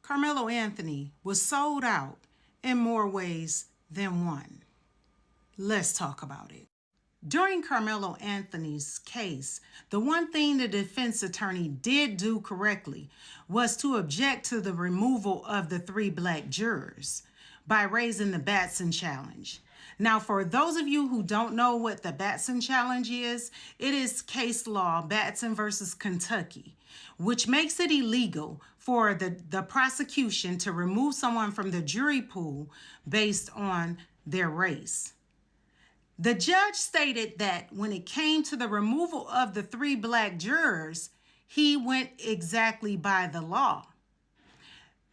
Karmelo Anthony was sold out in more ways than one. Let's talk about it. During Karmelo Anthony's case, the one thing the defense attorney did do correctly was to object to the removal of the 3 black jurors by raising the Batson challenge. Now, for those of you who don't know what the Batson challenge is, it is case law, Batson versus Kentucky, which makes it illegal for the prosecution to remove someone from the jury pool based on their race. The judge stated that when it came to the removal of the 3 black jurors, he went exactly by the law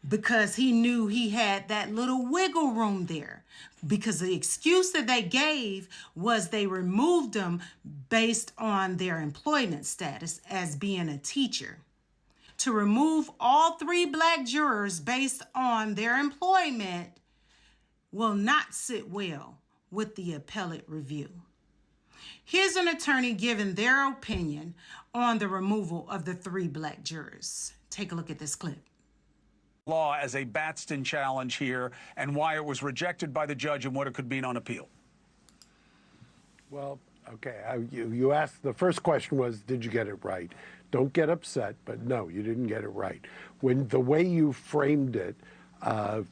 because he knew he had that little wiggle room there, because the excuse that they gave was they removed them based on their employment status as being a teacher. To remove all 3 black jurors based on their employment will not sit well with the appellate review. Here's an attorney giving their opinion on the removal of the 3 black jurors. Take a look at this clip. Law as a Batson challenge here and why it was rejected by the judge and what it could mean on appeal. Well, okay, you asked, the first question was, did you get it right? Don't get upset, but no, you didn't get it right. When the way you framed it,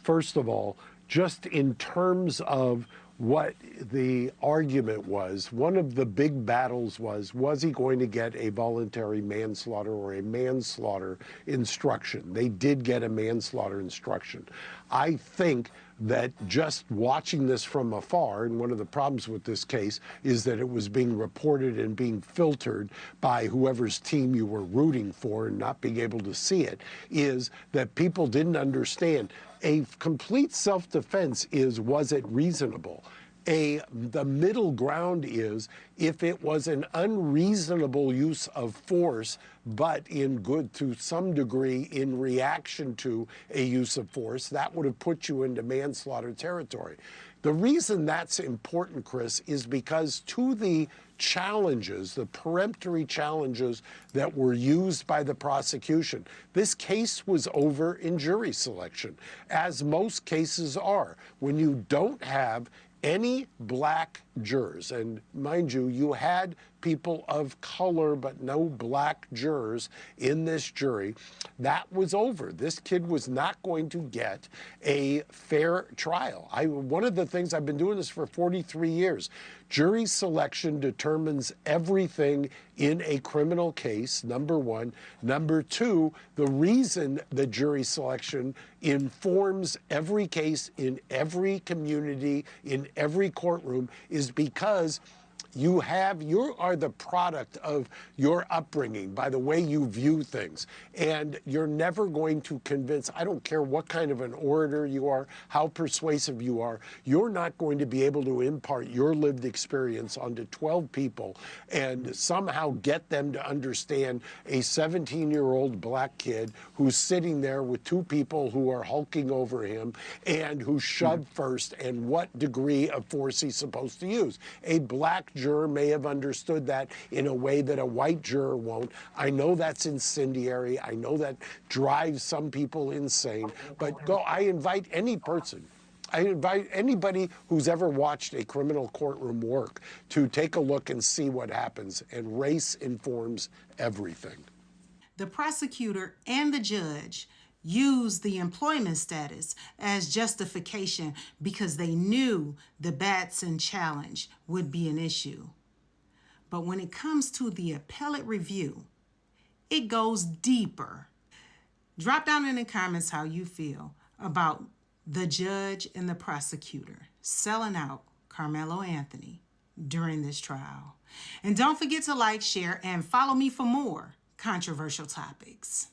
first of all, just in terms of what the argument was, one of the big battles was he going to get a voluntary manslaughter or a manslaughter instruction? They did get a manslaughter instruction. I think that just watching this from afar, and one of the problems with this case is that it was being reported and being filtered by whoever's team you were rooting for and not being able to see it, is that people didn't understand. A complete self-defense is, was it reasonable? The middle ground is, if it was an unreasonable use of force, but to some degree in reaction to a use of force, that would have put you into manslaughter territory. The reason that's important, Chris, is because to the challenges, the peremptory challenges that were used by the prosecution, this case was over in jury selection, as most cases are. When you don't have any black jurors, and mind you, you had people of color but no black jurors in this jury, that was over. This kid was not going to get a fair trial. One of the things, I've been doing this for 43 years, jury selection determines everything in a criminal case, number one. Number two, the reason the jury selection informs every case in every community, in every courtroom, is because you are the product of your upbringing by the way you view things. And you're never going to convince, I don't care what kind of an orator you are, how persuasive you are, you're not going to be able to impart your lived experience onto 12 people and somehow get them to understand a 17-year-old black kid who's sitting there with 2 people who are hulking over him and who shoved first and what degree of force he's supposed to use. A black juror may have understood that in a way that a white juror won't. I know that's incendiary. I know that drives some people insane. But I invite any person, I invite anybody who's ever watched a criminal courtroom work to take a look and see what happens. And race informs everything. The prosecutor and the judge used the employment status as justification because they knew the Batson challenge would be an issue. But when it comes to the appellate review, it goes deeper. Drop down in the comments how you feel about the judge and the prosecutor selling out Karmelo Anthony during this trial. And don't forget to like, share, and follow me for more controversial topics.